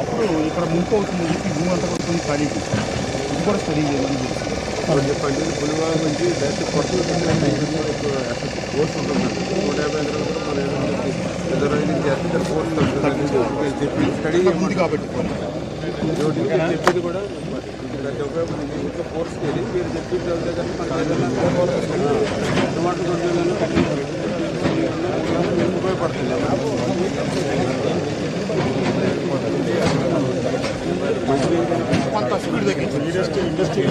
అప్పుడు ఇక్కడ ముంపు అవుతుంది ఈ భూమి అంతా కూడా కొన్ని ఖాళీ ఇది కూడా స్టడీ చేయమని చెప్పండి. పులివాగు నుంచి డైరెక్ట్ కోర్స్ ఉంటుందండి. 150 ఎకరాలు కూడా మన రిజర్వాయర్ చేస్తే కోర్స్ చెప్పి స్టడీ ఉంది కాబట్టి చెప్పింది కూడా ప్రతి ఒక్క ఇంట్లో కోర్స్ వెళ్ళి మీరు చెప్పింది చదివితే కానీ మనకి ఏదైనా ఉపయోగపడుతుంది. కొంత స్పీడ్ తగ్గించి ఇండస్ట్రీ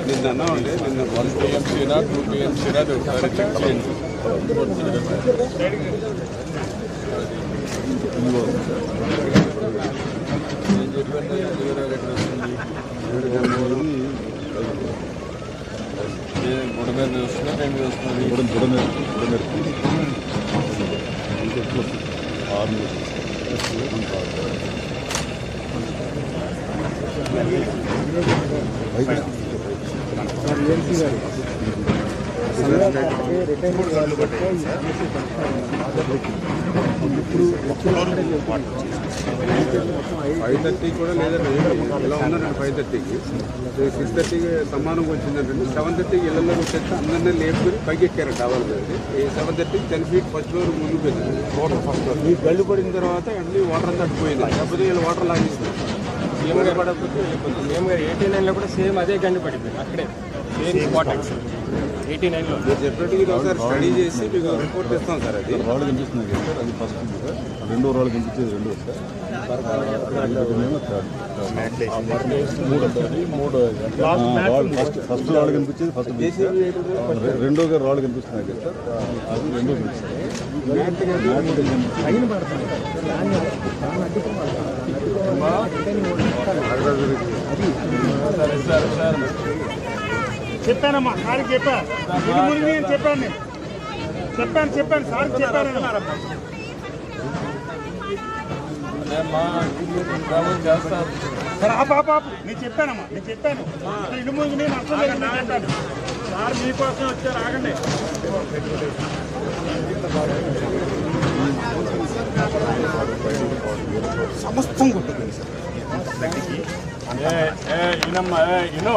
నిన్న అన్నా ఉండే నిన్న 1 TMCనా 2 TMCనా ఒకసారి చెక్ చేయండి. నేను చెప్పండి గుడ మీద వస్తున్నా టైం మీద వస్తుంది. గుడ మీద ఫైవ్ 5:30 కూడా లేదండి. ఇలా ఉన్నారండి 5:30కి 6:30కి సమానంగా వచ్చిందంటే 7:30కి ఇళ్ళలోకి వచ్చేస్తే అందరినీ లేపుకొని పైకి ఎక్కారు టవర్ మీద. 7:30కి 10 feet ఫస్ట్ ఫ్లోర్ ముందుకు వెళ్ళింది. వాటర్ ఫస్ట్ ఫ్లోర్ మీకు గళ్ళు పడిన తర్వాత వెంటనే వాటర్ అంతా అడ్డుపోయింది. లేకపోతే వీళ్ళు వాటర్ లాగేస్తారు. ఏమైనా పడకపోతే వెళ్ళిపోతుంది. మేము 89లో కూడా సేమ్ అదే గండి పడింది అక్కడే సేమ్ స్పాట్ 89లో. మీరు చెప్పినట్టుగా ఒకసారి స్టడీ చేసి మీకు రిపోర్ట్ ఇస్తాం సార్. అది రాళ్ళు కనిపిస్తున్నాయి సార్. అది ఫస్ట్ రెండో రాళ్ళు కనిపించేది రెండో సార్. ఫస్ట్ రాళ్ళు కనిపించేది ఫస్ట్ రెండోగా రాళ్ళు కనిపిస్తున్నాయి కదా సార్. అది రెండో చెప్పానమ్మా సార్కి చెప్పాను చెప్పాను సార్కి చెప్పాను. చేస్తారు సరే ఆ పాప నేను చెప్పానమ్మా నేను చెప్పాను ఇల్లు ముందు నేను అర్థం చెప్పాను సార్ మీకోసం వచ్చారు ఆగండి. సమస్తం కొట్టుకుంది సార్. ఇనమ్మా ఇనో